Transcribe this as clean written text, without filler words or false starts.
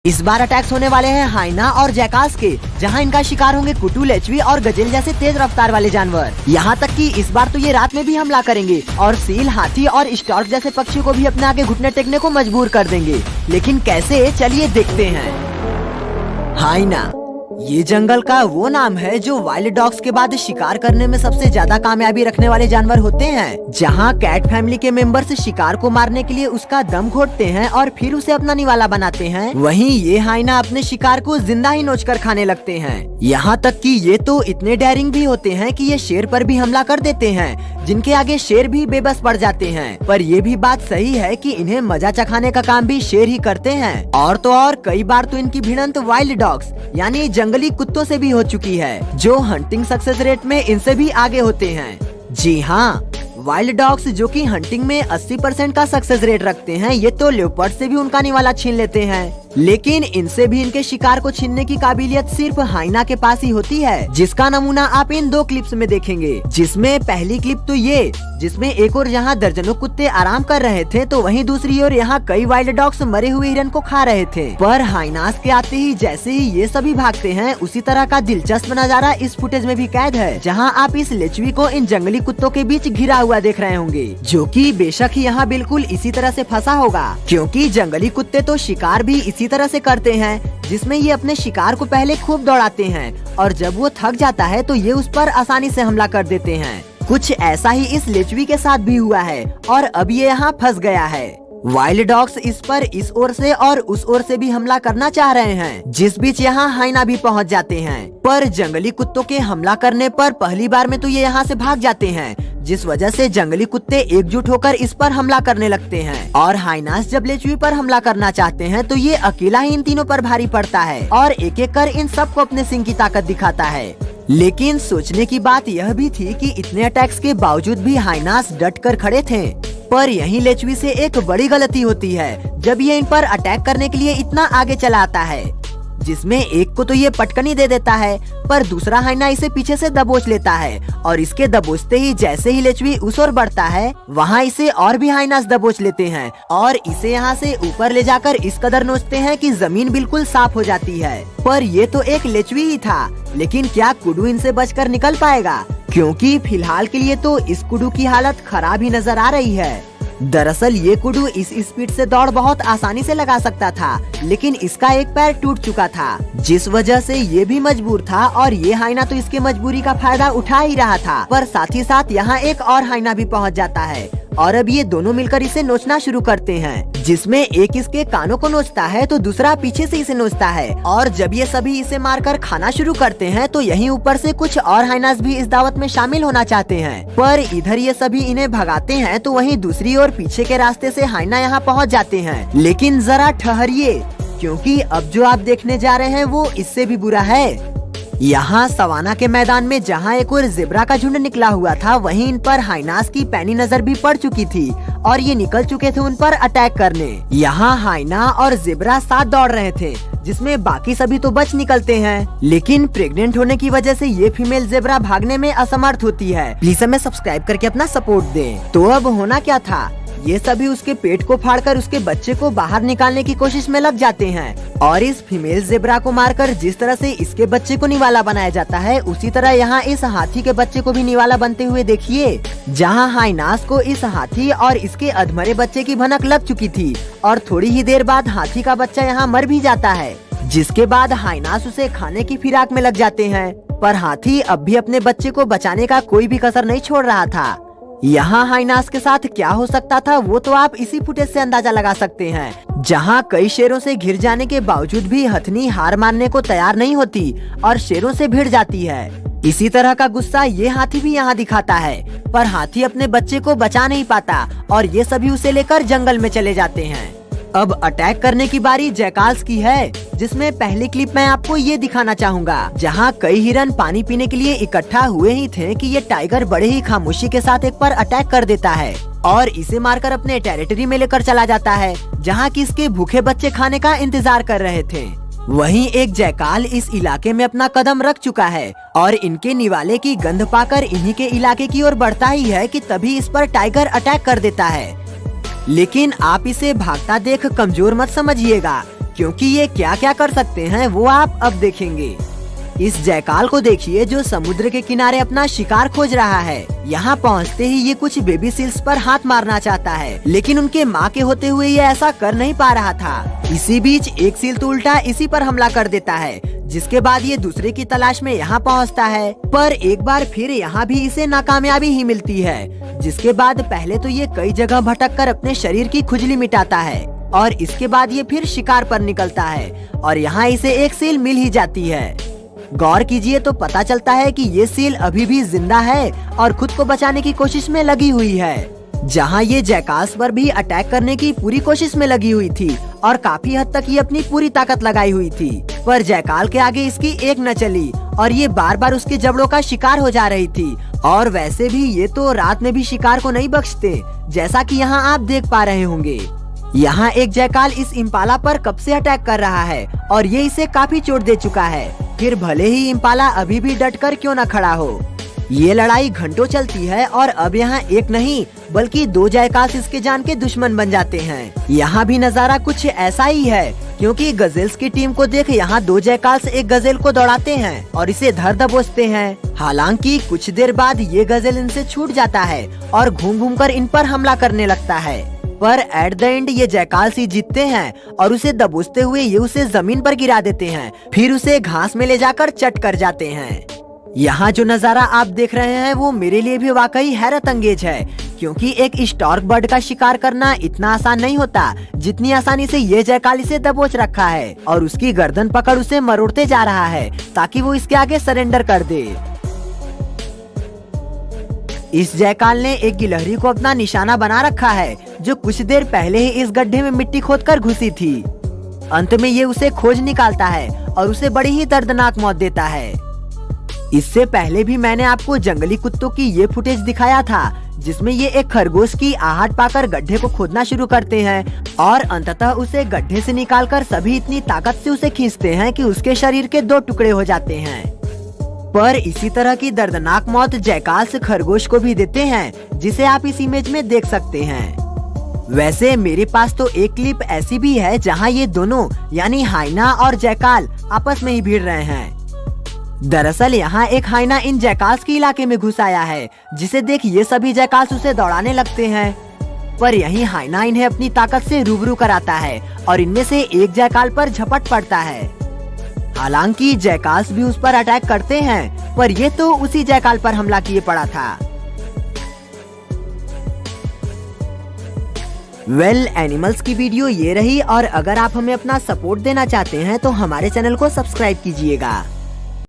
इस बार अटैक्स होने वाले हैं हाइना और जैकाल्स के, जहां इनका शिकार होंगे कुटू, लेचवी और गजेल जैसे तेज रफ्तार वाले जानवर। यहाँ तक कि इस बार तो ये रात में भी हमला करेंगे और सील, हाथी और स्टॉर्क जैसे पक्षियों को भी अपने आगे घुटने टेकने को मजबूर कर देंगे। लेकिन कैसे, चलिए देखते हैं। हाइना ये जंगल का वो नाम है जो वाइल्ड डॉग्स के बाद शिकार करने में सबसे ज्यादा कामयाबी रखने वाले जानवर होते हैं। जहां कैट फैमिली के मेंबर्स शिकार को मारने के लिए उसका दम घोटते हैं और फिर उसे अपना निवाला बनाते हैं, वहीं ये हाइना अपने शिकार को जिंदा ही नोच कर खाने लगते हैं। यहाँ तक कि ये तो इतने डेयरिंग भी होते हैं कि ये शेर पर भी हमला कर देते हैं, जिनके आगे शेर भी बेबस पड़ जाते हैं। पर ये भी बात सही है कि इन्हें मजा चखाने का काम भी शेर ही करते हैं। और तो और कई बार तो इनकी भिड़ंत वाइल्ड डॉग्स यानी जंगली कुत्तों से भी हो चुकी है, जो हंटिंग सक्सेस रेट में इनसे भी आगे होते हैं। जी हाँ, वाइल्ड डॉग्स जो कि हंटिंग में 80% का सक्सेस रेट रखते हैं, ये तो लेपर्ड से भी उनका निवाला छीन लेते हैं। लेकिन इनसे भी इनके शिकार को छीनने की काबिलियत सिर्फ हाइना के पास ही होती है, जिसका नमूना आप इन 2 क्लिप्स में देखेंगे। जिसमें पहली क्लिप तो ये, जिसमें एक और यहाँ दर्जनों कुत्ते आराम कर रहे थे, तो वहीं दूसरी ओर यहाँ कई वाइल्ड डॉग्स मरे हुए हिरन को खा रहे थे। पर हाइनास के आते ही जैसे ही ये सभी भागते हैं, उसी तरह का दिलचस्प नजारा इस फुटेज में भी कैद है, जहाँ आप इस लेचवी को इन जंगली कुत्तों के बीच घिरा हुआ देख रहे होंगे, जो कि बेशक ही यहाँ बिल्कुल इसी तरह से फंसा होगा, क्योंकि जंगली कुत्ते तो शिकार भी इसी तरह से करते हैं, जिसमें ये अपने शिकार को पहले खूब दौड़ाते हैं और जब वो थक जाता है तो ये उस पर आसानी से हमला कर देते हैं। कुछ ऐसा ही इस लेचवी के साथ भी हुआ है और अब ये यहाँ फंस गया है। वाइल्ड डॉग्स इस पर इस ओर से और उस ओर से भी हमला करना चाह रहे हैं, जिस बीच यहाँ हाइना भी पहुँच जाते हैं। पर जंगली कुत्तों के हमला करने पर पहली बार में तो ये यहाँ से भाग जाते हैं, जिस वजह से जंगली कुत्ते एकजुट होकर इस पर हमला करने लगते हैं। और हाइनास जब लेचवी पर हमला करना चाहते हैं तो ये अकेला ही इन तीनों पर भारी पड़ता है और एक एक कर इन सबको अपने सिंग की ताकत दिखाता है। लेकिन सोचने की बात यह भी थी कि इतने अटैक्स के बावजूद भी हाइनास डट कर खड़े थे। पर यहीं लेचवी से एक बड़ी गलती होती है जब ये इन पर अटैक करने के लिए इतना आगे चला आता है, जिसमें एक को तो ये पटकनी दे देता है, पर दूसरा हाइना इसे पीछे से दबोच लेता है और इसके दबोचते ही जैसे ही लेचवी उस ओर बढ़ता है, वहाँ इसे और भी हाइनास दबोच लेते हैं और इसे यहाँ से ऊपर ले जाकर इस कदर नोचते हैं कि जमीन बिल्कुल साफ हो जाती है। पर ये तो एक लेचवी ही था, लेकिन क्या कुडू इनसे बचकर निकल पाएगा? क्योंकि फिलहाल के लिए तो इस कुडू की हालत खराब ही नजर आ रही है। दरअसल ये कुडू इस स्पीड से दौड़ बहुत आसानी से लगा सकता था, लेकिन इसका एक पैर टूट चुका था, जिस वजह से ये भी मजबूर था और ये हाइना तो इसके मजबूरी का फायदा उठा ही रहा था। पर साथ ही साथ यहाँ एक और हाइना भी पहुँच जाता है और अब ये दोनों मिलकर इसे नोचना शुरू करते हैं, जिसमें एक इसके कानों को नोचता है तो दूसरा पीछे से इसे नोचता है। और जब ये सभी इसे मारकर खाना शुरू करते हैं तो यहीं ऊपर से कुछ और हाइनास भी इस दावत में शामिल होना चाहते हैं। पर इधर ये सभी इन्हें भगाते हैं तो वहीं दूसरी ओर पीछे के रास्ते से हाइना यहाँ पहुँच जाते हैं। लेकिन जरा ठहरिए, क्योंकि अब जो आप देखने जा रहे हैं वो इससे भी बुरा है। यहाँ सवाना के मैदान में जहाँ एक और ज़ेब्रा का झुंड निकला हुआ था, वहीं इन पर हाइनास की पैनी नजर भी पड़ चुकी थी और ये निकल चुके थे उन पर अटैक करने। यहाँ हाइना और ज़ेब्रा साथ दौड़ रहे थे, जिसमें बाकी सभी तो बच निकलते हैं, लेकिन प्रेग्नेंट होने की वजह से ये फीमेल ज़ेब्रा भागने में असमर्थ होती है। प्लीज हमें सब्सक्राइब करके अपना सपोर्ट दें। तो अब होना क्या था, ये सभी उसके पेट को फाड़कर उसके बच्चे को बाहर निकालने की कोशिश में लग जाते हैं और इस फीमेल ज़ेब्रा को मारकर जिस तरह से इसके बच्चे को निवाला बनाया जाता है, उसी तरह यहाँ इस हाथी के बच्चे को भी निवाला बनते हुए देखिए। जहाँ हाइनास को इस हाथी और इसके अधमरे बच्चे की भनक लग चुकी थी और थोड़ी ही देर बाद हाथी का बच्चा यहाँ मर भी जाता है, जिसके बाद हाइनास उसे खाने की फिराक में लग जाते हैं। पर हाथी अब भी अपने बच्चे को बचाने का कोई भी कसर नहीं छोड़ रहा था। यहाँ हाइनास के साथ क्या हो सकता था वो तो आप इसी फुटेज से अंदाजा लगा सकते हैं, जहाँ कई शेरों से घिर जाने के बावजूद भी हथनी हार मानने को तैयार नहीं होती और शेरों से भिड़ जाती है। इसी तरह का गुस्सा ये हाथी भी यहाँ दिखाता है, पर हाथी अपने बच्चे को बचा नहीं पाता और ये सभी उसे लेकर जंगल में चले जाते हैं। अब अटैक करने की बारी जैकाल्स की है, जिसमें पहली क्लिप मैं आपको ये दिखाना चाहूँगा, जहाँ कई हिरन पानी पीने के लिए इकट्ठा हुए ही थे कि ये टाइगर बड़े ही खामोशी के साथ एक पर अटैक कर देता है और इसे मारकर अपने टेरिटरी में लेकर चला जाता है, जहाँ कि इसके भूखे बच्चे खाने का इंतजार कर रहे थे। वहीं एक जैकाल इस इलाके में अपना कदम रख चुका है और इनके निवाले की गंध पाकर इन्हीं के इलाके की ओर बढ़ता ही है कि तभी इस पर टाइगर अटैक कर देता है। लेकिन आप इसे भागता देख कमजोर मत समझिएगा, क्योंकि ये क्या क्या कर सकते हैं वो आप अब देखेंगे। इस जयकाल को देखिए जो समुद्र के किनारे अपना शिकार खोज रहा है। यहाँ पहुँचते ही ये कुछ बेबी सील्स पर हाथ मारना चाहता है, लेकिन उनके माँ के होते हुए ये ऐसा कर नहीं पा रहा था। इसी बीच एक सील तो उल्टा इसी पर हमला कर देता है, जिसके बाद ये दूसरे की तलाश में यहाँ पहुँचता है। पर एक बार फिर यहाँ भी इसे नाकामयाबी ही मिलती है, जिसके बाद पहले तो ये कई जगह भटक कर अपने शरीर की खुजली मिटाता है और इसके बाद ये फिर शिकार पर निकलता है और यहाँ इसे एक सील मिल ही जाती है। गौर कीजिए तो पता चलता है कि ये सील अभी भी जिंदा है और खुद को बचाने की कोशिश में लगी हुई है। जहाँ ये जैकाल्स पर भी अटैक करने की पूरी कोशिश में लगी हुई थी और काफी हद तक ये अपनी पूरी ताकत लगाई हुई थी, पर जयकाल के आगे इसकी एक न चली और ये बार बार उसके जबड़ों का शिकार हो जा रही थी। और वैसे भी ये तो रात में भी शिकार को नहीं बख्शते, जैसा कि यहाँ आप देख पा रहे होंगे। यहाँ एक जयकाल इस इम्पाला पर कब से अटैक कर रहा है और ये इसे काफी चोट दे चुका है। फिर भले ही इम्पाला अभी भी डटकर क्यों न खड़ा हो। ये लड़ाई घंटों चलती है और अब यहाँ एक नहीं बल्कि दो जयकाल्स इसके जान के दुश्मन बन जाते हैं। यहाँ भी नजारा कुछ ऐसा ही है, क्योंकि गजेल्स की टीम को देख यहाँ दो जयकाल्स एक गजेल को दौड़ाते हैं और इसे धर दबोचते हैं। हालांकि कुछ देर बाद ये गजेल इनसे छूट जाता है और घूम घूम कर इन पर हमला करने लगता है, पर एट द एंड ये जयकाल्स ही जीतते हैं और उसे दबोचते हुए ये उसे जमीन पर गिरा देते हैं, फिर उसे घास में ले जाकर चट कर जाते हैं। यहाँ जो नजारा आप देख रहे हैं वो मेरे लिए भी वाकई हैरत अंगेज है, क्योंकि एक स्टॉर्क बर्ड का शिकार करना इतना आसान नहीं होता जितनी आसानी से ये जयकाल इसे दबोच रखा है और उसकी गर्दन पकड़ उसे मरोड़ते जा रहा है ताकि वो इसके आगे सरेंडर कर दे। इस जयकाल ने एक गिलहरी को अपना निशाना बना रखा है, जो कुछ देर पहले ही इस गड्ढे में मिट्टी खोदकर घुसी थी। अंत में ये उसे खोज निकालता है और उसे बड़ी ही दर्दनाक मौत देता है। इससे पहले भी मैंने आपको जंगली कुत्तों की ये फुटेज दिखाया था, जिसमें ये एक खरगोश की आहट पाकर गड्ढे को खोदना शुरू करते हैं और अंततः उसे गड्ढे से निकालकर सभी इतनी ताकत से उसे खींचते हैं कि उसके शरीर के दो टुकड़े हो जाते हैं। पर इसी तरह की दर्दनाक मौत जयकाल्स खरगोश को भी देते हैं, जिसे आप इस इमेज में देख सकते हैं। वैसे मेरे पास तो एक क्लिप ऐसी भी है जहां ये दोनों यानी हाइना और जयकाल आपस में ही भिड़ रहे हैं। दरअसल यहाँ एक हाइना इन जयकाल्स के इलाके में घुस आया है, जिसे देख ये सभी जयकाल्स उसे दौड़ाने लगते हैं, पर यही हाइना इन्हें अपनी ताकत से रूबरू कराता है और इनमें से एक जयकाल पर झपट पड़ता है। हालांकि जयकाल्स भी उस पर अटैक करते हैं, पर ये तो उसी जयकाल पर हमला किए पड़ा था। वेल एनिमल्स की वीडियो ये रही, और अगर आप हमें अपना सपोर्ट देना चाहते हैं तो हमारे चैनल को सब्सक्राइब कीजिएगा।